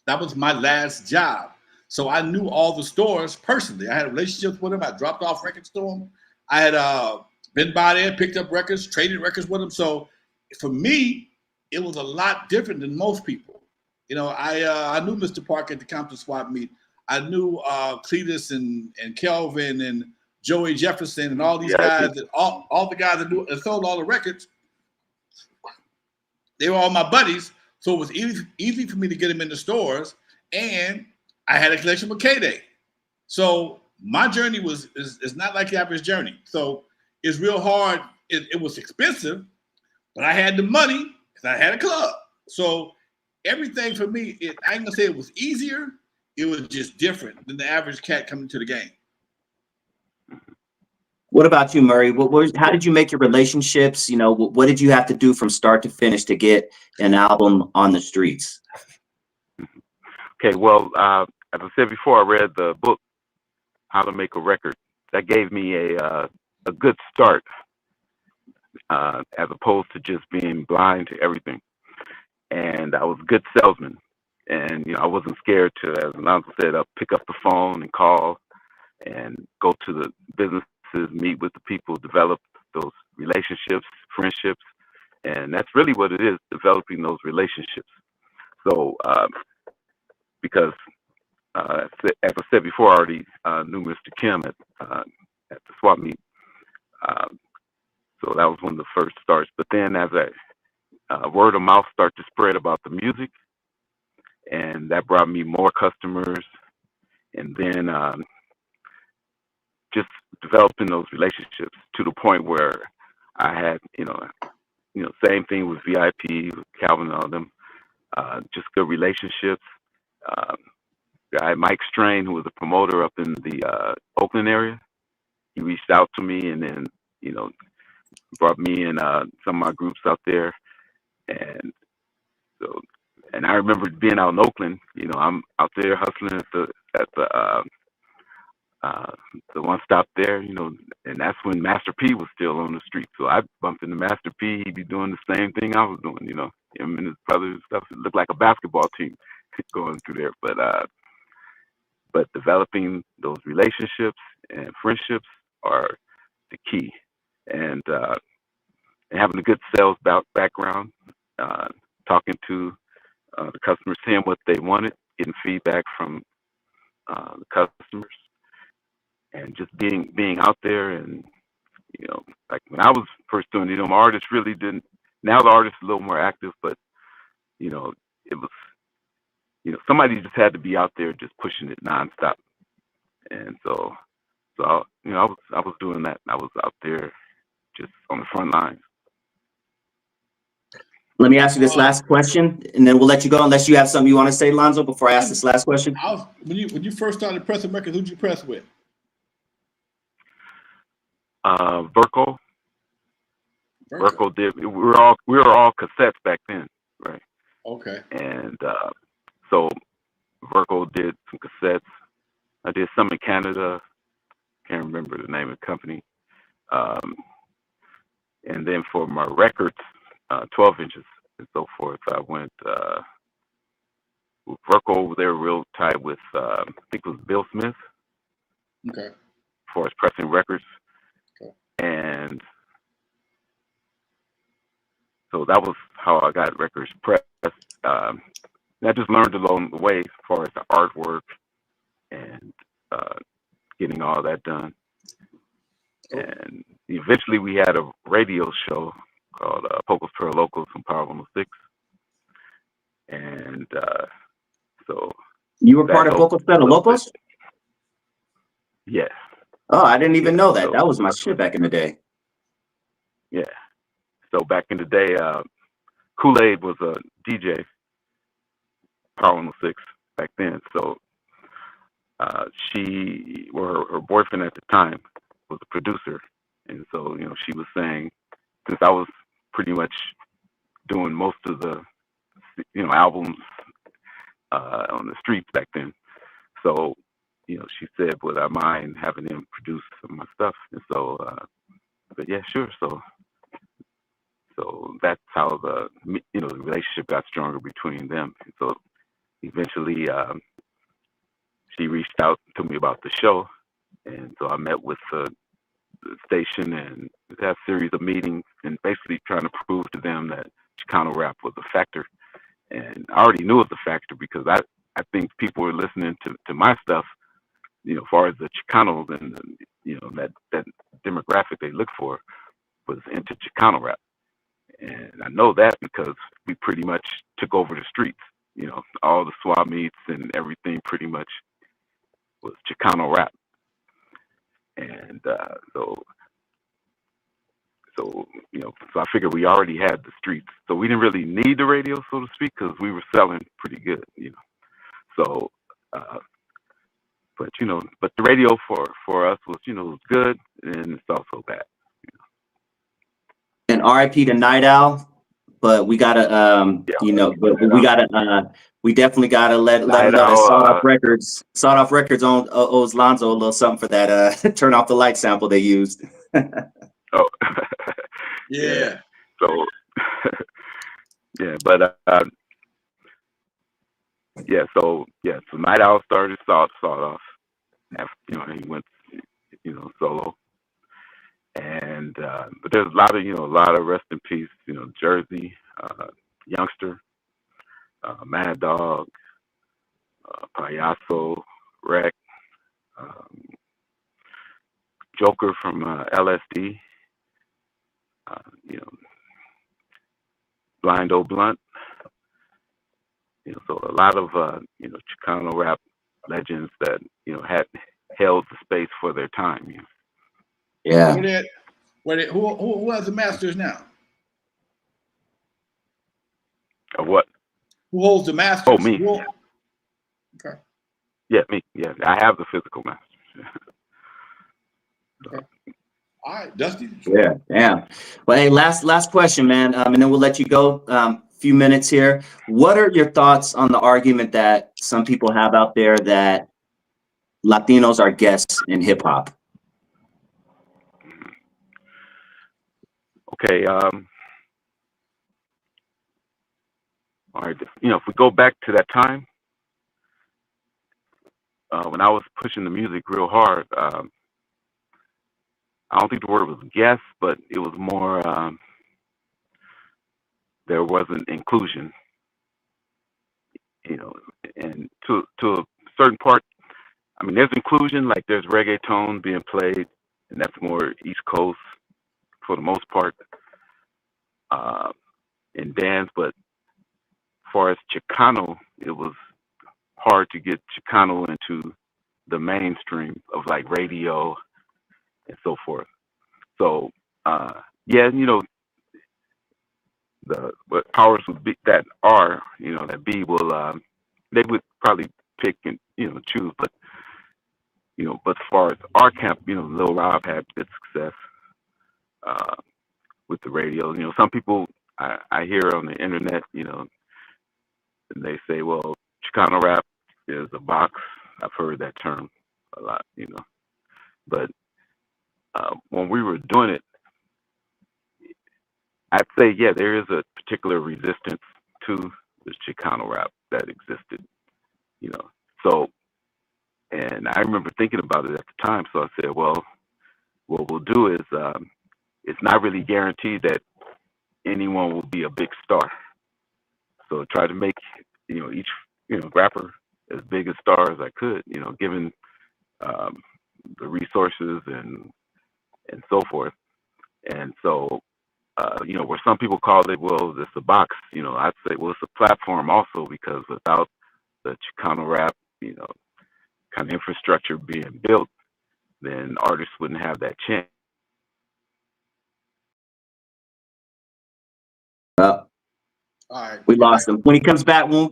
That was my last job. So I knew all the stores personally. I had relationships with them. I dropped off records to them. I had been by there, picked up records, traded records with them. So for me, it was a lot different than most people. You know, I knew Mr. Parker at the Compton swap meet. I knew Cletus and Kelvin and Joey Jefferson and all these Yeah, guys that all the guys that sold all the records. They were all my buddies, so it was easy for me to get them in the stores, and I had a connection with K-Day. So my journey is not like the average journey. So it's real hard. It was expensive, but I had the money because I had a club. So everything for me, I ain't gonna say it was easier. It was just different than the average cat coming to the game. What about you, Murray? How did you make your relationships? You know, what did you have to do from start to finish to get an album on the streets? Okay, well, as I said before, I read the book How to Make a Record. That gave me a good start, as opposed to just being blind to everything. And I was a good salesman, and I wasn't scared to, as Alonzo said, pick up the phone and call and go to the businesses, meet with the people, develop those relationships, friendships, and that's really what it is, developing those relationships. So, because as I said before, I already knew Mr. Kim at the swap meet, so that was one of the first starts. But then, as word of mouth started to spread about the music, and that brought me more customers, and then just developing those relationships to the point where I had, same thing with VIP, with Calvin and all them, just good relationships. Guy Mike Strain, who was a promoter up in the Oakland area, he reached out to me, and then brought me in some of my groups out there, and so, and I remember being out in Oakland. I'm out there hustling at the one stop there, and that's when Master P was still on the street. So I bumped into Master P. He'd be doing the same thing I was doing, him and his brothers and stuff. It looked like a basketball team going through there. But developing those relationships and friendships are the key. And having a good sales background, talking to the customers, seeing what they wanted, getting feedback from the customers, and just being out there. And like when I was first doing it, my artists really didn't. Now the artists are a little more active, but it was somebody just had to be out there just pushing it nonstop. And so I was doing that. I was out there just on the front lines. Let me ask you this last question, and then we'll let you go unless you have something you want to say, Lonzo, before I ask this last question. When you first started pressing records, who'd you press with? Verco. Verco did. We were all cassettes back then, right? Okay. And so Verco did some cassettes. I did some in Canada. Can't remember the name of the company. And then for my records, 12 inches and so forth, I went with Verco over there, real tight with I think it was Bill Smith. Okay. As far as pressing records. Okay. And so that was how I got records pressed. I just learned along the way as far as the artwork and getting all that done. And eventually we had a radio show called Pocos Pro Locos on Power 106. And so you were part of Pocos Pro Locos? Yeah. Oh, I didn't even know that. That was my shit back in the day. Yeah. So back in the day, Kool-Aid was a DJ, Power 106 back then. So her boyfriend at the time was a producer. And so, she was saying, since I was pretty much doing most of the, albums on the streets back then. So she said, would I mind having him produce some of my stuff? And so, but yeah, sure. So that's how the relationship got stronger between them. And so eventually, she reached out to me about the show, and so I met with the station and had a series of meetings, and basically trying to prove to them that Chicano rap was a factor. And I already knew it was a factor because I think people were listening to my stuff, as far as the Chicanos and that demographic they look for was into Chicano rap. And I know that because we pretty much took over the streets. All the swap meets and everything pretty much was Chicano rap. And so I figured we already had the streets, so we didn't really need the radio, so to speak, because we were selling pretty good. So but the radio for us was was good, and it's also bad. And RIP to Night Owl, but we gotta we definitely gotta let Sawed Off Records owes Lonzo a little something for that turn off the light sample they used. Oh. Yeah. So yeah, but so Night Owl started Sawed Off after he went solo. And but there's a lot of rest in peace, Jersey, Youngster, Mad Dog, Payaso, Rec, Joker from LSD, Blind Old Blunt, so a lot of Chicano rap legends that had held the space for their time. Yeah. Who has the masters now? Of what? Who holds the masters? Oh, me. Okay. Yeah, me. Yeah, I have the physical masters. Okay. All right, Dusty. Yeah, damn. Well, hey, last question, man, and then we'll let you go. Few minutes here. What are your thoughts on the argument that some people have out there that Latinos are guests in hip hop? Okay. All right. If we go back to that time when I was pushing the music real hard, I don't think the word was guest, but it was more. There wasn't inclusion, and to a certain part, I mean, there's inclusion, like there's reggaeton being played, and that's more East Coast for the most part, in dance. But as far as Chicano, it was hard to get Chicano into the mainstream of like radio and so forth. So, but powers would be that are, that be will, they would probably pick and, choose, but as far as our camp, Lil Rob had good success, with the radio. Some people I hear on the internet, and they say, well, Chicano rap is a box. I've heard that term a lot, but, when we were doing it, I'd say, yeah, there is a particular resistance to the Chicano rap that existed, So, and I remember thinking about it at the time. So I said, well, what we'll do is, it's not really guaranteed that anyone will be a big star. So try to make, each, rapper as big a star as I could, given the resources and so forth. And so, where some people call it, well, it's a box, I'd say, well, it's a platform also, because without the Chicano rap, kind of infrastructure being built, then artists wouldn't have that chance. All right. We lost him. When he comes back, we'll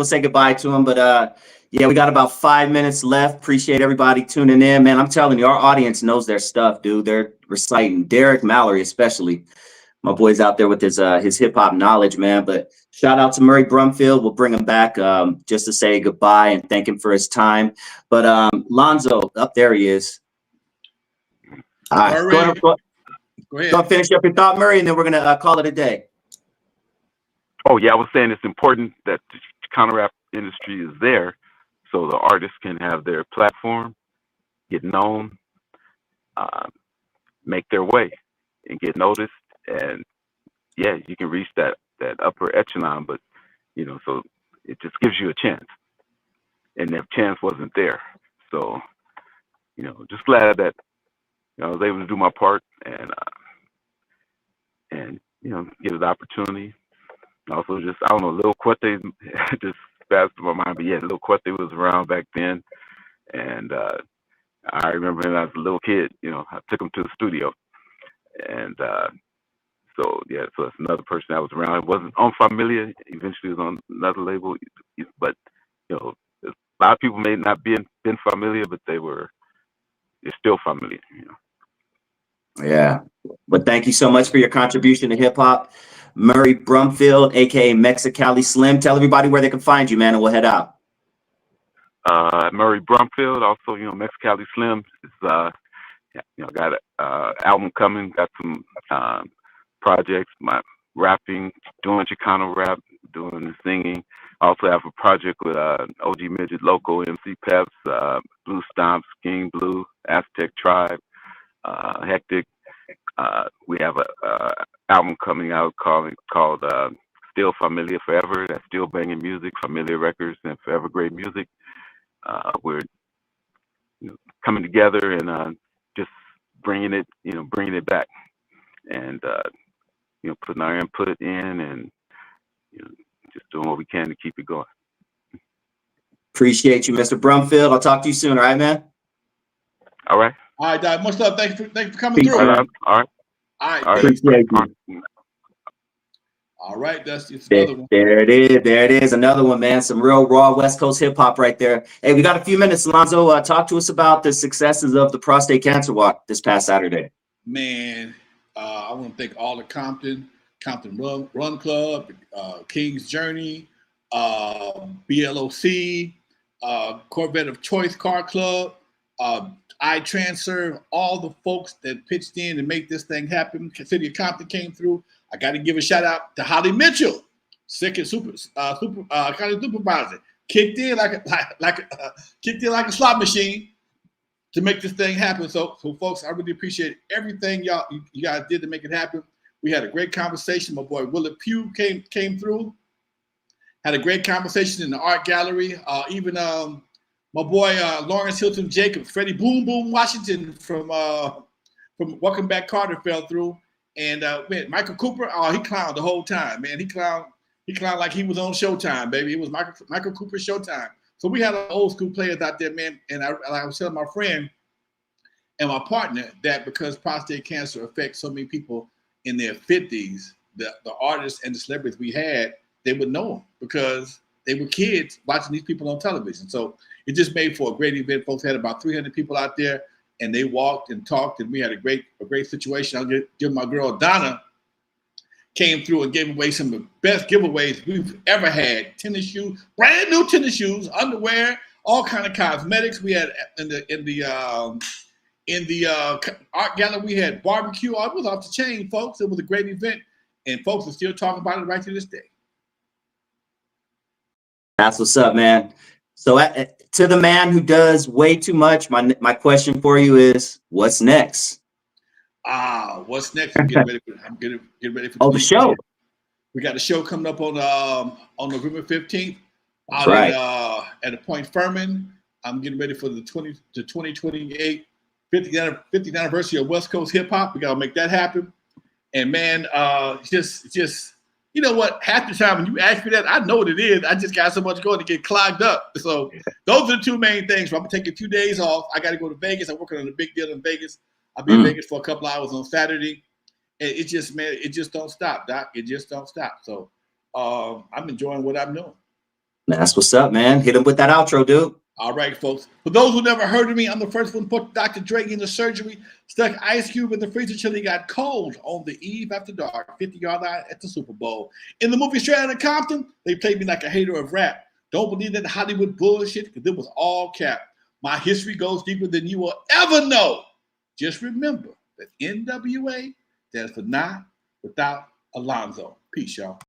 say goodbye to him. But yeah, we got about 5 minutes left. Appreciate everybody tuning in, man. I'm telling you, our audience knows their stuff, dude. They're reciting. Derek Mallory, especially. My boy's out there with his hip hop knowledge, man. But Shout out to Murray Brumfield. We'll bring him back just to say goodbye and thank him for his time. But Lonzo, up there he is. All right, Murray, go ahead. go ahead. Go finish up your thought, Murray, and then we're gonna call it a day. Oh yeah, I was saying it's important that the Chicano rap industry is there, so the artists can have their platform, get known, make their way, and get noticed. And yeah, you can reach that upper echelon, but so it just gives you a chance, and that chance wasn't there. So just glad that I was able to do my part and get the opportunity. Also, just I don't know, Lil Quete just passed through my mind, but yeah, Lil Quete was around back then, and I remember when I was a little kid, I took him to the studio, and so it's another person that was around. It wasn't on Familia. Eventually, it was on another label, but a lot of people may not been Familia, but they're still Familia. Yeah, but thank you so much for your contribution to hip hop. Murray Brumfield, aka Mexicali Slim. Tell everybody where they can find you, man, and we'll head out. Murray Brumfield, also Mexicali Slim is got an album coming, got some projects, my rapping, doing Chicano rap, doing singing. I also have a project with OG Midget Loco, MC Peps, Blue Stomps, King Blue, Aztec Tribe, Hectic. We have a album coming out called Still Familia Forever. That's still banging music, Familia Records, and Forever Great Music. We're coming together and just bringing it back, and putting our input in, and just doing what we can to keep it going. Appreciate you, Mr. Brumfield. I'll talk to you soon. All right, man. All right. All right, Doc. Much love. Thank you for coming Peace, through. man. All right. All right. All right. Appreciate you. All right. That's just another one. There it is. There it is. Another one, man. Some real raw West Coast hip hop right there. Hey, we got a few minutes, Alonzo. Talk to us about the successes of the Prostate Cancer Walk this past Saturday. Man, I want to thank all the Compton Run Club, King's Journey, BLOC, Corvette of Choice Car Club, I Transfer, all the folks that pitched in to make this thing happen. City of Compton came through. I got to give a shout out to Holly Mitchell, second county supervisor, kicked in like a slot machine to make this thing happen. So folks, I really appreciate everything you guys did to make it happen. We had a great conversation. My boy Willard Pugh came through. Had a great conversation in the art gallery. Even my boy Lawrence Hilton Jacobs, Freddie Boom Boom Washington from Welcome Back Carter fell through. And man, Michael Cooper, he clowned the whole time, man. He clowned like he was on Showtime, baby. It was Michael Cooper Showtime. So we had old school players out there, man. And I was telling my friend and my partner that because prostate cancer affects so many people in their 50s, the artists and the celebrities we had, they would know them because they were kids watching these people on television. So it just made for a great event. Folks had about 300 people out there, and they walked and talked, and we had a great situation. I'll give my girl Donna came through and gave away some of the best giveaways we've ever had. Tennis shoes, brand new tennis shoes, underwear, all kind of cosmetics. We had in the art gallery, we had barbecue. It was off the chain, folks. It was a great event, and folks are still talking about it right to this day. That's what's up, man. So to the man who does way too much, my question for you is, what's next? What's next? I'm getting ready for the show. We got a show coming up on November 15th out at the Point Furman. I'm getting ready for the 2028 50th anniversary of West Coast hip hop. We gotta make that happen. And man, just you know what? Half the time when you ask me that, I know what it is. I just got so much going to get clogged up. So those are the two main things. So I'm gonna take a few days off. I got to go to Vegas. I'm working on a big deal in Vegas. I'll be in Vegas for a couple hours on Saturday. And it just don't stop, Doc. It just don't stop. So I'm enjoying what I'm doing. That's what's up, man. Hit him with that outro, dude. All right, folks. For those who never heard of me, I'm the first one put Dr. Dre in the surgery, stuck Ice Cube in the freezer till he got cold on the eve after dark, 50-yard line at the Super Bowl. In the movie Straight Outta Compton, they played me like a hater of rap. Don't believe that Hollywood bullshit, because it was all cap. My history goes deeper than you will ever know. Just remember that N.W.A. stands for not without Alonzo. Peace, y'all.